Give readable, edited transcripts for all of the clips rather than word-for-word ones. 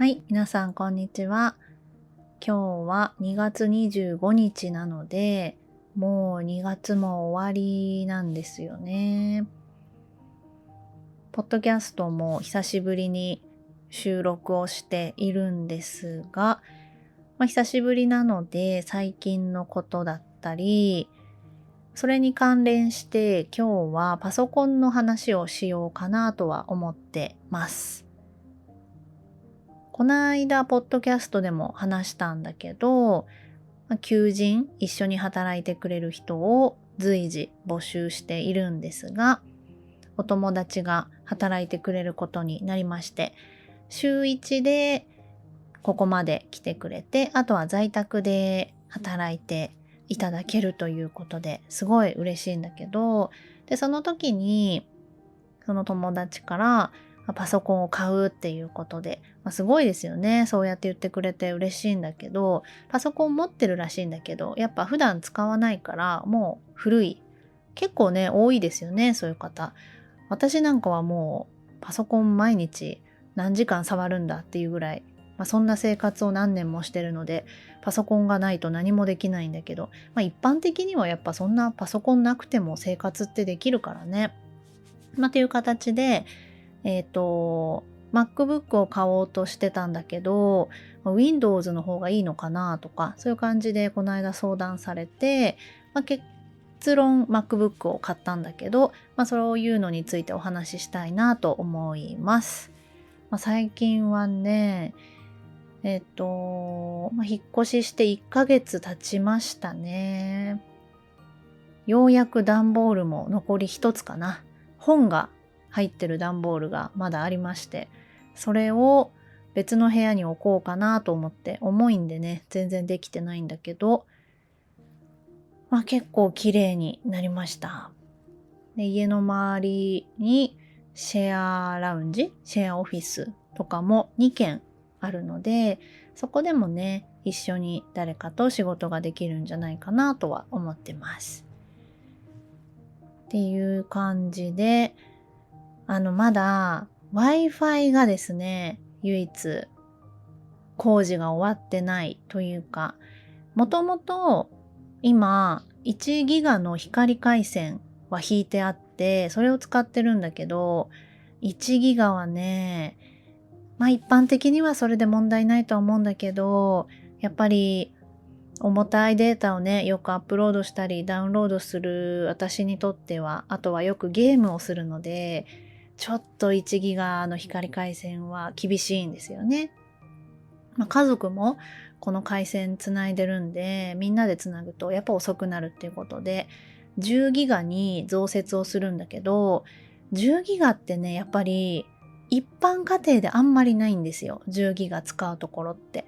はい、皆さんこんにちは。今日は2月25日なので、もう2月も終わりなんですよね。ポッドキャストも久しぶりに収録をしているんですが、久しぶりなので最近のことだったり、それに関連して今日はパソコンの話をしようかなとは思ってます。この間、ポッドキャストでも話したんだけど、求人、一緒に働いてくれる人を随時募集しているんですが、お友達が働いてくれることになりまして、週1でここまで来てくれて、あとは在宅で働いていただけるということですごい嬉しいんだけど、で、その時に、その友達からパソコンを買うっていうことで、すごいですよね。そうやって言ってくれて嬉しいんだけど、パソコン持ってるらしいんだけど、やっぱ普段使わないからもう古い。結構ね、多いですよね、そういう方。私なんかはもうパソコン毎日何時間触るんだっていうぐらい、そんな生活を何年もしてるので、パソコンがないと何もできないんだけど、一般的にはやっぱそんなパソコンなくても生活ってできるからね。っていう形で、MacBook を買おうとしてたんだけど、Windows の方がいいのかなとか、そういう感じでこの間相談されて、結論 MacBook を買ったんだけど、そういうのについてお話ししたいなと思います。最近はね、引っ越しして1ヶ月経ちましたね。ようやく段ボールも残り1つかな。本が入ってる段ボールがまだありまして、それを別の部屋に置こうかなと思って、重いんでね、全然できてないんだけど、結構綺麗になりました。で、家の周りにシェアラウンジ、シェアオフィスとかも2軒あるので、そこでもね、一緒に誰かと仕事ができるんじゃないかなとは思ってます。っていう感じで、まだ Wi-Fi がですね、唯一工事が終わってないというか、もともと今1ギガの光回線は引いてあって、それを使ってるんだけど、1ギガはね、一般的にはそれで問題ないとは思うんだけど、やっぱり重たいデータをね、よくアップロードしたりダウンロードする私にとっては、あとはよくゲームをするので、ちょっと1ギガの光回線は厳しいんですよね。家族もこの回線つないでるんで、みんなでつなぐとやっぱ遅くなるっていうことで、10ギガに増設をするんだけど、10ギガってね、やっぱり一般家庭であんまりないんですよ。10ギガ使うところって。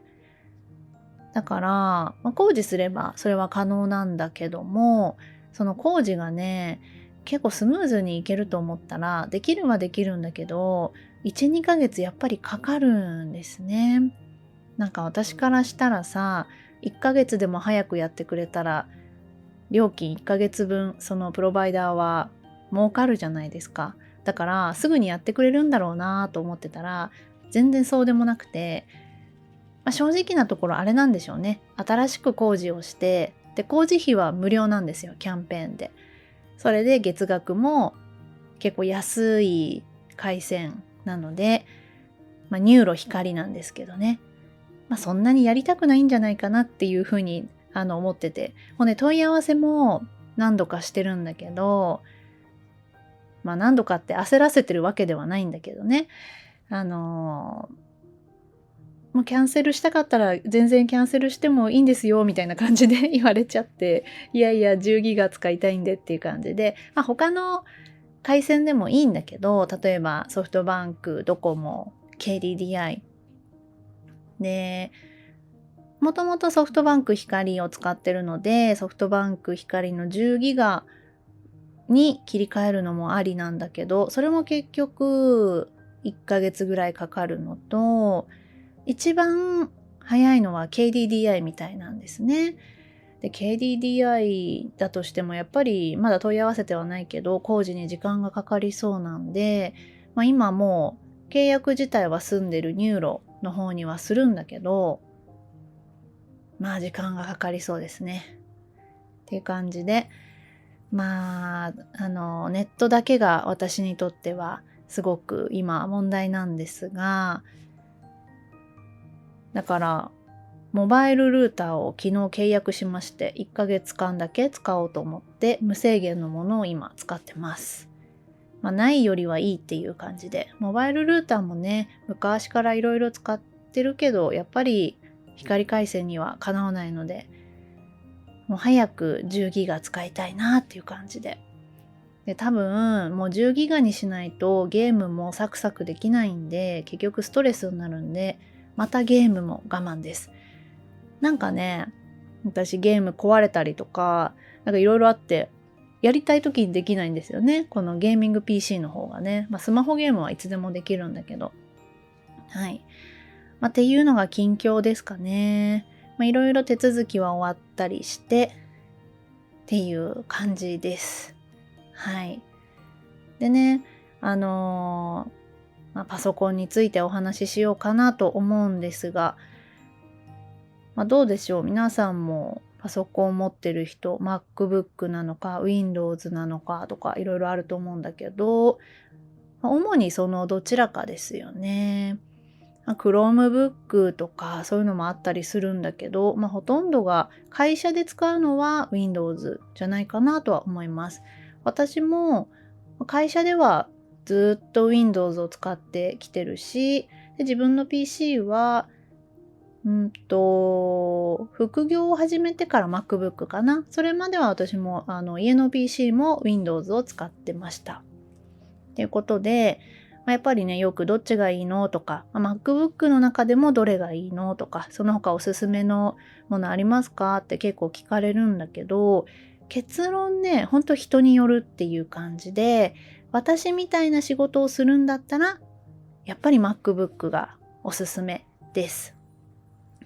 だから、工事すればそれは可能なんだけども、その工事がね、結構スムーズにいけると思ったら、できるはできるんだけど、1、2ヶ月やっぱりかかるんですね。なんか私からしたらさ、1ヶ月でも早くやってくれたら、料金1ヶ月分、そのプロバイダーは儲かるじゃないですか。だからすぐにやってくれるんだろうなと思ってたら、全然そうでもなくて、正直なところあれなんでしょうね。新しく工事をして、で、工事費は無料なんですよ、キャンペーンで。それで月額も結構安い回線なので、ニューロ光なんですけどね。そんなにやりたくないんじゃないかなっていうふうに思ってて。もうね、問い合わせも何度かしてるんだけど、何度かって焦らせてるわけではないんだけどね。もうキャンセルしたかったら全然キャンセルしてもいいんですよみたいな感じで言われちゃって、いやいや10ギガ使いたいんでっていう感じで、他の回線でもいいんだけど、例えばソフトバンク、ドコモ、KDDI で、もともとソフトバンク光を使ってるので、ソフトバンク光の10ギガに切り替えるのもありなんだけど、それも結局1ヶ月ぐらいかかるのと、一番早いのは KDDI みたいなんですね。で、KDDI だとしてもやっぱりまだ問い合わせてはないけど、工事に時間がかかりそうなんで、今もう契約自体は済んでるニューロの方にはするんだけど、まあ時間がかかりそうですね。っていう感じで、まあ、ネットだけが私にとってはすごく今問題なんですが、だからモバイルルーターを昨日契約しまして、1ヶ月間だけ使おうと思って無制限のものを今使ってます。まあ、ないよりはいいっていう感じで、モバイルルーターもね、昔からいろいろ使ってるけど、やっぱり光回線にはかなわないので、もう早く10ギガ使いたいなっていう感じで。で、多分もう10ギガにしないとゲームもサクサクできないんで、結局ストレスになるんで、またゲームも我慢です。なんかね、私ゲーム壊れたりとか、なんかいろいろあって、やりたい時にできないんですよね。このゲーミング PC の方がね。まあ、スマホゲームはいつでもできるんだけど。はい。まあ、っていうのが近況ですかね。まあ、いろいろ手続きは終わったりして、っていう感じです。はい。でね、まあ、パソコンについてお話ししようかなと思うんですが、まあ、どうでしょう。皆さんもパソコンを持ってる人、MacBook なのか Windows なのかとかいろいろあると思うんだけど、主にそのどちらかですよね。Chromebook とかそういうのもあったりするんだけど、ほとんどが会社で使うのは Windows じゃないかなとは思います。私も会社ではずっと Windows を使ってきてるし、で自分の PC は副業を始めてから MacBook かな。それまでは私も家の PC も Windows を使ってました。ということで、やっぱりね、よくどっちがいいのとか、MacBook の中でもどれがいいのとか、その他おすすめのものありますかって結構聞かれるんだけど、結論ね、ほんと人によるっていう感じで、私みたいな仕事をするんだったら、やっぱり MacBook がおすすめです。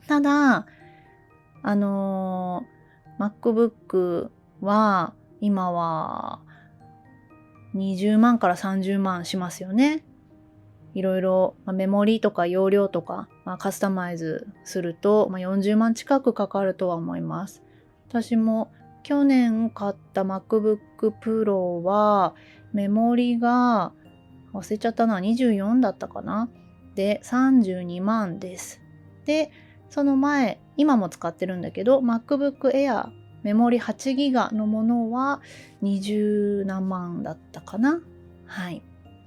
ただ、MacBook は今は20万から30万しますよね。いろいろメモリとか容量とか、カスタマイズすると、40万近くかかるとは思います。私も去年買った MacBook Pro はメモリが忘れちゃったな、24だったかな。で、32万です。で、その前、今も使ってるんだけど、MacBook Air メモリ8ギガのものは20何万だったかな。はい。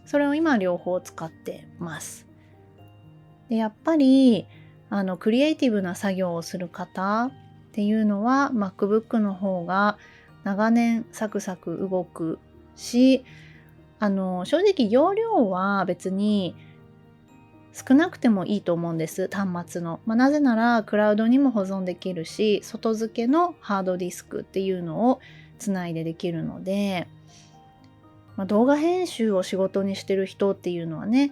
それを今両方使ってます。で、やっぱり、クリエイティブな作業をする方っていうのは MacBook の方が長年サクサク動くし、正直容量は別に少なくてもいいと思うんです、端末の。なぜならクラウドにも保存できるし、外付けのハードディスクっていうのをつないでできるので、動画編集を仕事にしてる人っていうのはね、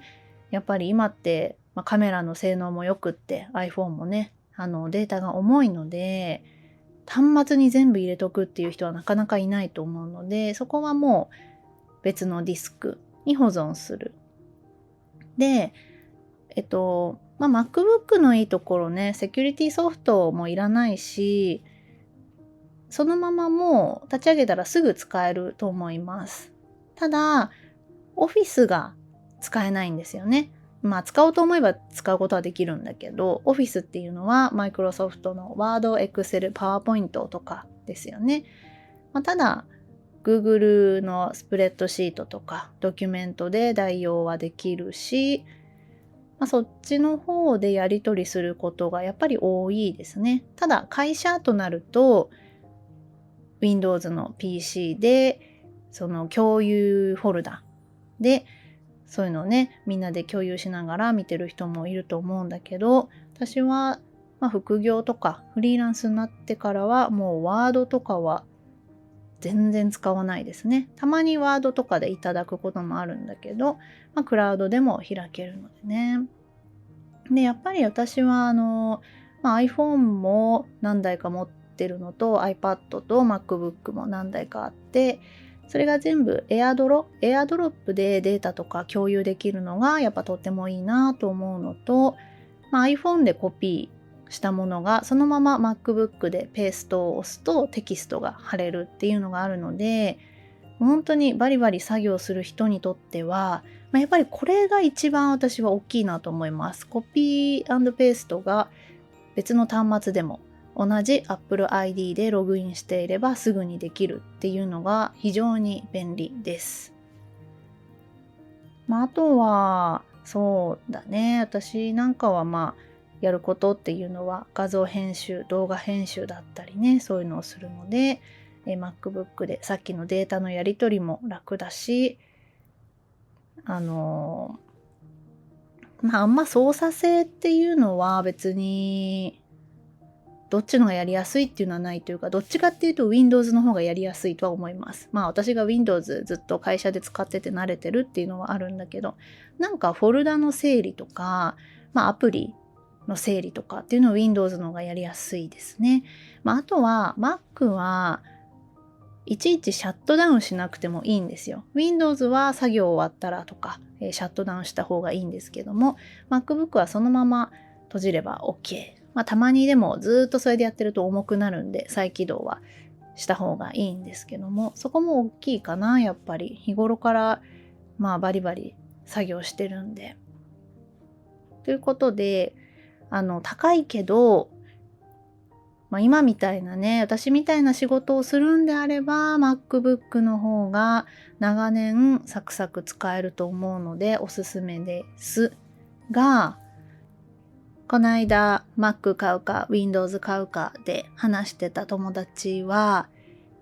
やっぱり今って、カメラの性能も良くって iPhone もね、データが重いので、端末に全部入れとくっていう人はなかなかいないと思うので、そこはもう別のディスクに保存する。で、MacBook のいいところね、セキュリティソフトもいらないし、そのままもう立ち上げたらすぐ使えると思います。ただ、Office が使えないんですよね。使おうと思えば使うことはできるんだけど、Office っていうのは Microsoft の Word、Excel、PowerPoint とかですよね。ただ、Google のスプレッドシートとかドキュメントで代用はできるし、そっちの方でやり取りすることがやっぱり多いですね。ただ会社となると Windows の PC でその共有フォルダでそういうのをねみんなで共有しながら見てる人もいると思うんだけど、私は副業とかフリーランスになってからはもうワードとかは全然使わないですね。たまにワードとかでいただくこともあるんだけど、クラウドでも開けるのでね。で、やっぱり私はiPhone も何台か持ってるのと iPad と MacBook も何台かあって、それが全部AirDrop でデータとか共有できるのがやっぱとってもいいなと思うのと、iPhone でコピーしたものがそのまま MacBook でペーストを押すとテキストが貼れるっていうのがあるので、本当にバリバリ作業する人にとっては、やっぱりこれが一番私は大きいなと思います。コピー&ペーストが別の端末でも同じ Apple ID でログインしていればすぐにできるっていうのが非常に便利です。あとはそうだね、私なんかはやることっていうのは画像編集、動画編集だったりね、そういうのをするので、MacBook でさっきのデータのやり取りも楽だし、あんま操作性っていうのは別にどっちのがやりやすいっていうのはないというか、どっちかっていうと Windows の方がやりやすいとは思います。私が Windows ずっと会社で使ってて慣れてるっていうのはあるんだけど、なんかフォルダの整理とか、アプリの整理とかっていうのは Windows の方がやりやすいですね。あとは Mac はいちいちシャットダウンしなくてもいいんですよ。Windows は作業終わったらとか、シャットダウンした方がいいんですけども、MacBook はそのまま閉じれば OK。たまにでもずっとそれでやってると重くなるんで再起動はした方がいいんですけども、そこも大きいかな、やっぱり。日頃からバリバリ作業してるんで。ということで、高いけど、今みたいなね、私みたいな仕事をするんであれば MacBook の方が長年サクサク使えると思うのでおすすめですが、この間 Mac 買うか Windows 買うかで話してた友達は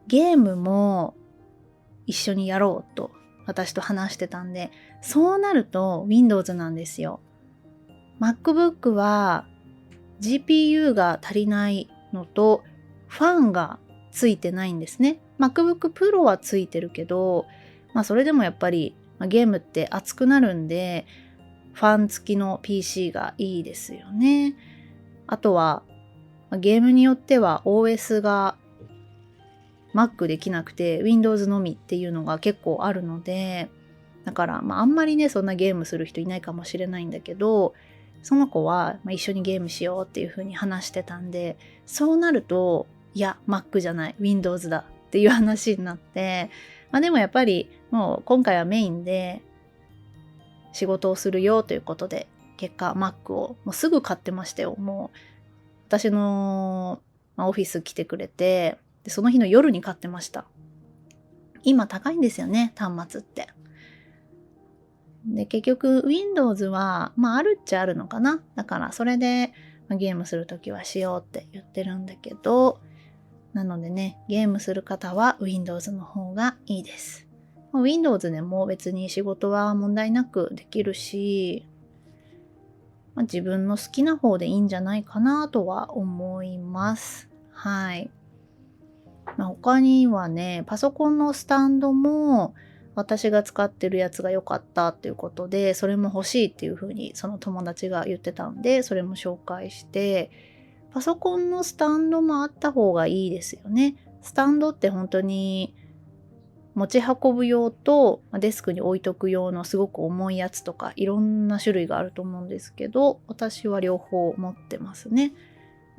ゲームも一緒にやろうと私と話してたんで、そうなると Windows なんですよ。MacBook は GPU が足りないのとファンがついてないんですね。MacBook Pro はついてるけど、それでもやっぱりゲームって熱くなるんでファン付きの PC がいいですよね。あとはゲームによっては OS が Mac できなくて Windows のみっていうのが結構あるので、だからあんまりねそんなゲームする人いないかもしれないんだけど、その子は一緒にゲームしようっていう風に話してたんで、そうなるといや Mac じゃない Windows だっていう話になって、でもやっぱりもう今回はメインで仕事をするよということで、結果 Mac をもうすぐ買ってましたよ。もう私のオフィス来てくれて、でその日の夜に買ってました。今高いんですよね、端末って。で結局 Windows はあるっちゃあるのかな。だからそれでゲームするときはしようって言ってるんだけど、なのでね、ゲームする方は Windows の方がいいです。Windows でも別に仕事は問題なくできるし、自分の好きな方でいいんじゃないかなとは思います。はい。他にはね、パソコンのスタンドも私が使ってるやつが良かったっていうことで、それも欲しいっていう風にその友達が言ってたんで、それも紹介して、パソコンのスタンドもあった方がいいですよね。スタンドって本当に持ち運ぶ用とデスクに置いとく用のすごく重いやつとかいろんな種類があると思うんですけど、私は両方持ってますね。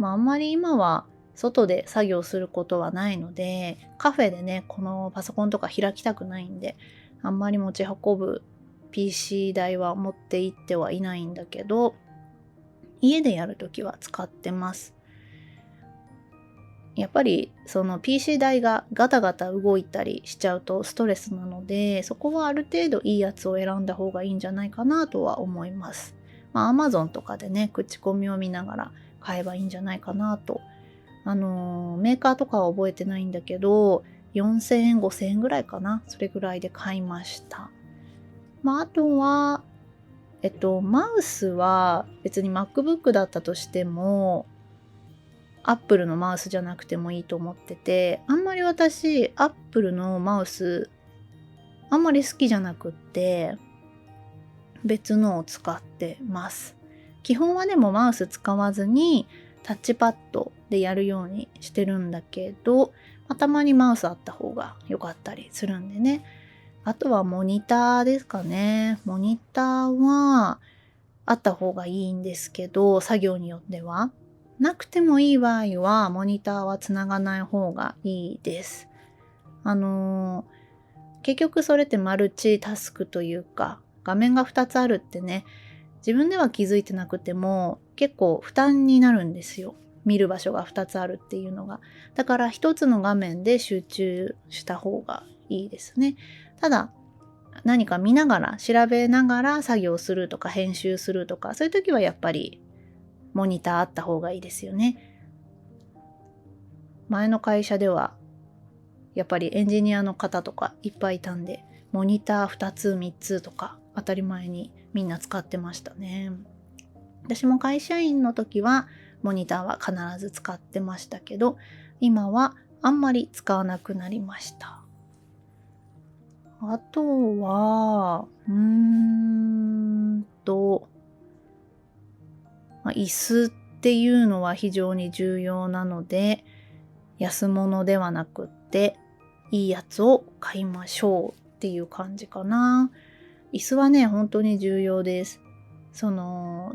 あんまり今は外で作業することはないので、カフェでねこのパソコンとか開きたくないんで、あんまり持ち運ぶ PC 台は持って行ってはいないんだけど、家でやるときは使ってます。やっぱりその PC 台がガタガタ動いたりしちゃうとストレスなので、そこはある程度いいやつを選んだ方がいいんじゃないかなとは思います。Amazon とかでね口コミを見ながら買えばいいんじゃないかなと。メーカーとかは覚えてないんだけど4000円5000円ぐらいかな、それぐらいで買いました。あとはマウスは別に MacBook だったとしてもアップルのマウスじゃなくてもいいと思ってて、あんまり私アップルのマウスあんまり好きじゃなくって別のを使ってます。基本はでもマウス使わずにタッチパッドでやるようにしてるんだけど、たまにマウスあった方が良かったりするんでね。あとはモニターですかね。モニターはあった方がいいんですけど、作業によっては。なくてもいい場合は、モニターはつながない方がいいです。結局それってマルチタスクというか、画面が2つあるってね、自分では気づいてなくても結構負担になるんですよ。見る場所が2つあるっていうのが。だから1つの画面で集中した方がいいですね。ただ、何か見ながら、調べながら作業するとか編集するとか、そういう時はやっぱりモニターあった方がいいですよね。前の会社ではやっぱりエンジニアの方とかいっぱいいたんで、モニター2つ3つとか当たり前にみんな使ってましたね。私も会社員の時はモニターは必ず使ってましたけど、今はあんまり使わなくなりました。あとは、椅子っていうのは非常に重要なので、安物ではなくっていいやつを買いましょうっていう感じかな。椅子はね、本当に重要です。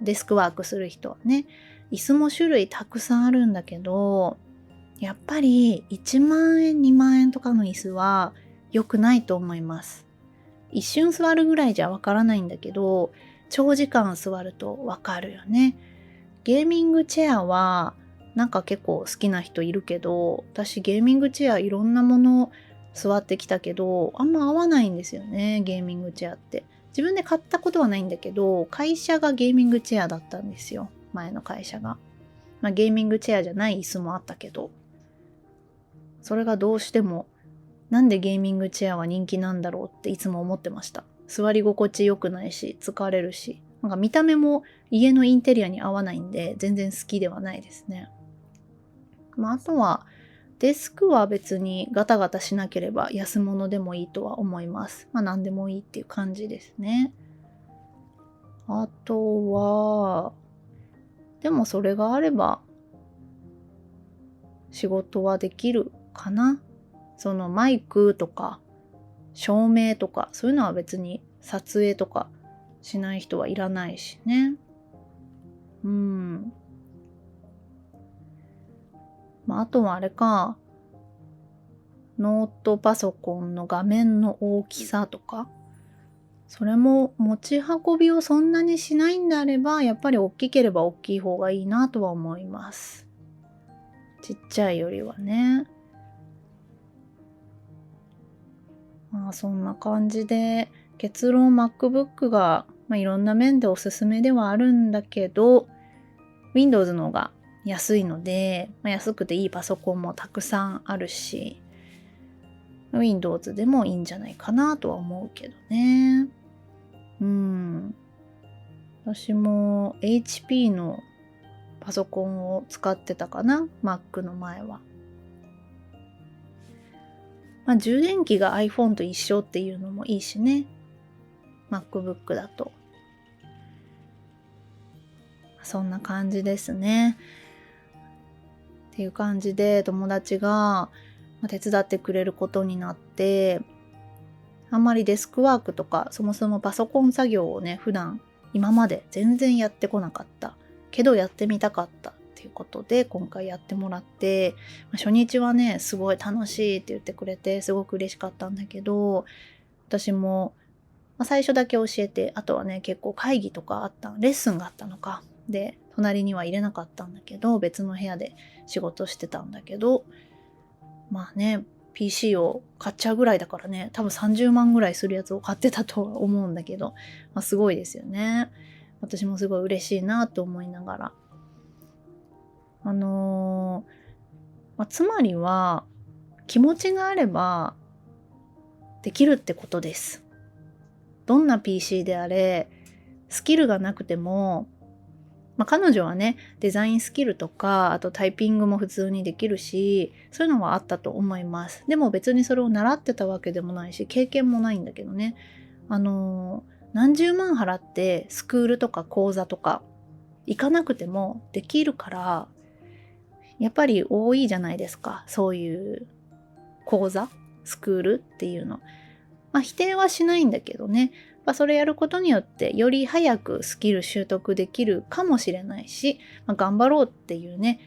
デスクワークする人はね、椅子も種類たくさんあるんだけど、やっぱり1万円2万円とかの椅子は良くないと思います。一瞬座るぐらいじゃわからないんだけど、長時間座るとわかるよね。ゲーミングチェアはなんか結構好きな人いるけど、私ゲーミングチェアいろんなもの座ってきたけど、あんま合わないんですよね、ゲーミングチェアって。自分で買ったことはないんだけど、会社がゲーミングチェアだったんですよ、前の会社が。ゲーミングチェアじゃない椅子もあったけど、それがどうしてもなんでゲーミングチェアは人気なんだろうっていつも思ってました。座り心地良くないし、疲れるし、なんか見た目も家のインテリアに合わないんで、全然好きではないですね。あとは、デスクは別にガタガタしなければ安物でもいいとは思います。何でもいいっていう感じですね。あとは、でもそれがあれば仕事はできるかな。そのマイクとか照明とかそういうのは別に撮影とかしない人はいらないしね。あとはあれか、ノートパソコンの画面の大きさとか、それも持ち運びをそんなにしないんであれば、やっぱり大きければ大きい方がいいなとは思います。ちっちゃいよりはね。そんな感じで、結論 MacBook が、いろんな面でおすすめではあるんだけど、Windows の方が安いので、安くていいパソコンもたくさんあるし、Windows でもいいんじゃないかなとは思うけどね。私も HP のパソコンを使ってたかな、Mac の前は。充電器が iPhone と一緒っていうのもいいしね。MacBook だと。そんな感じですね。っていう感じで友達が手伝ってくれることになって、あんまりデスクワークとかそもそもパソコン作業をね、普段今まで全然やってこなかったけどやってみたかったっていうことで今回やってもらって、初日はねすごい楽しいって言ってくれてすごく嬉しかったんだけど、私も最初だけ教えて、あとはね結構会議とかあった、レッスンがあったのかで隣には入れなかったんだけど、別の部屋で仕事してたんだけど、PC を買っちゃうぐらいだからね、多分30万ぐらいするやつを買ってたとは思うんだけど、すごいですよね。私もすごい嬉しいなと思いながら。つまりは気持ちがあればできるってことです。どんな PC であれ、スキルがなくても、彼女はね、デザインスキルとか、あとタイピングも普通にできるし、そういうのはあったと思います。でも別にそれを習ってたわけでもないし、経験もないんだけどね。何十万払ってスクールとか講座とか行かなくてもできるから、やっぱり多いじゃないですか。そういう講座、スクールっていうの。否定はしないんだけどね。それやることによってより早くスキル習得できるかもしれないし、頑張ろうっていうね、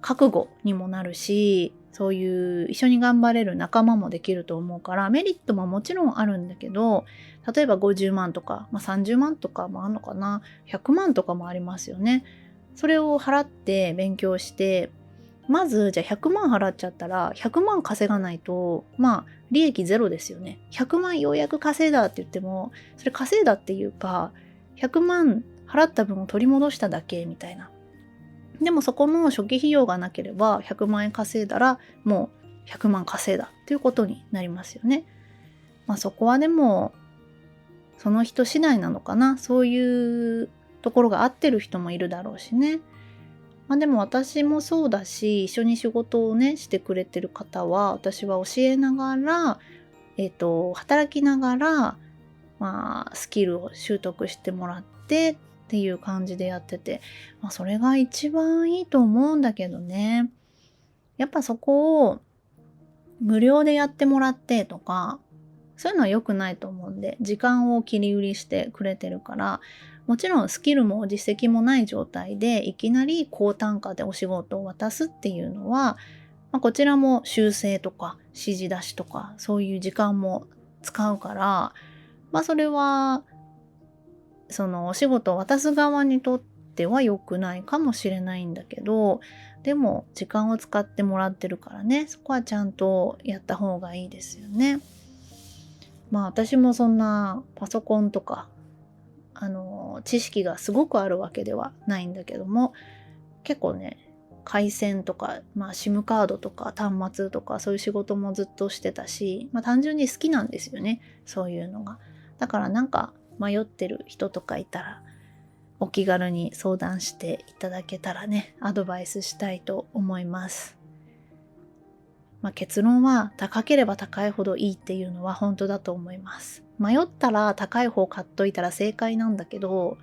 覚悟にもなるし、そういう一緒に頑張れる仲間もできると思うから、メリットももちろんあるんだけど、例えば50万とか、30万とかもあるのかな、100万とかもありますよね。それを払って勉強して、まずじゃあ100万払っちゃったら100万稼がないと利益ゼロですよね。100万ようやく稼いだって言っても、それ稼いだっていうか100万払った分を取り戻しただけみたいな。でもそこの初期費用がなければ100万円稼いだらもう100万稼いだっていうことになりますよね。そこはでもその人次第なのかな。そういうところが合ってる人もいるだろうしね。でも私もそうだし、一緒に仕事をねしてくれてる方は、私は教えながら、働きながら、スキルを習得してもらってっていう感じでやってて、それが一番いいと思うんだけどね。やっぱそこを無料でやってもらってとか、そういうのは良くないと思うんで、時間を切り売りしてくれてるから、もちろんスキルも実績もない状態でいきなり高単価でお仕事を渡すっていうのは、こちらも修正とか指示出しとかそういう時間も使うから、それはそのお仕事を渡す側にとっては良くないかもしれないんだけど、でも時間を使ってもらってるからね、そこはちゃんとやった方がいいですよね。私もそんなパソコンとか知識がすごくあるわけではないんだけども、結構ね、回線とか、SIM カードとか端末とかそういう仕事もずっとしてたし、単純に好きなんですよね、そういうのが。だから迷ってる人とかいたらお気軽に相談していただけたらね、アドバイスしたいと思います。結論は高ければ高いほどいいっていうのは本当だと思います。迷ったら高い方買っといたら正解なんだけど、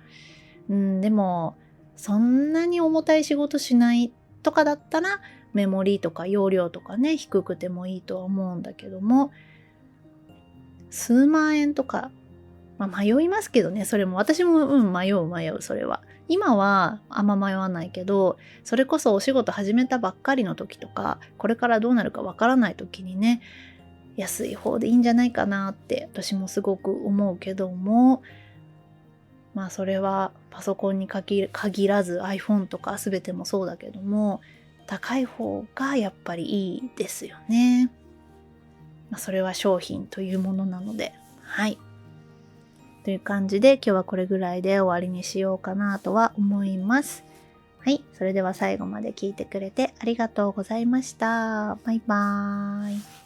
でもそんなに重たい仕事しないとかだったらメモリーとか容量とかね、低くてもいいとは思うんだけども、数万円とか、迷いますけどね、それも私も迷うそれは。今はあんま迷わないけど、それこそお仕事始めたばっかりの時とか、これからどうなるかわからない時にね、安い方でいいんじゃないかなって私もすごく思うけども、それはパソコンに限らず iPhone とか全てもそうだけども、高い方がやっぱりいいですよね。それは商品というものなので、はい。という感じで今日はこれぐらいで終わりにしようかなとは思います。はい。それでは最後まで聞いてくれてありがとうございました。バイバーイ。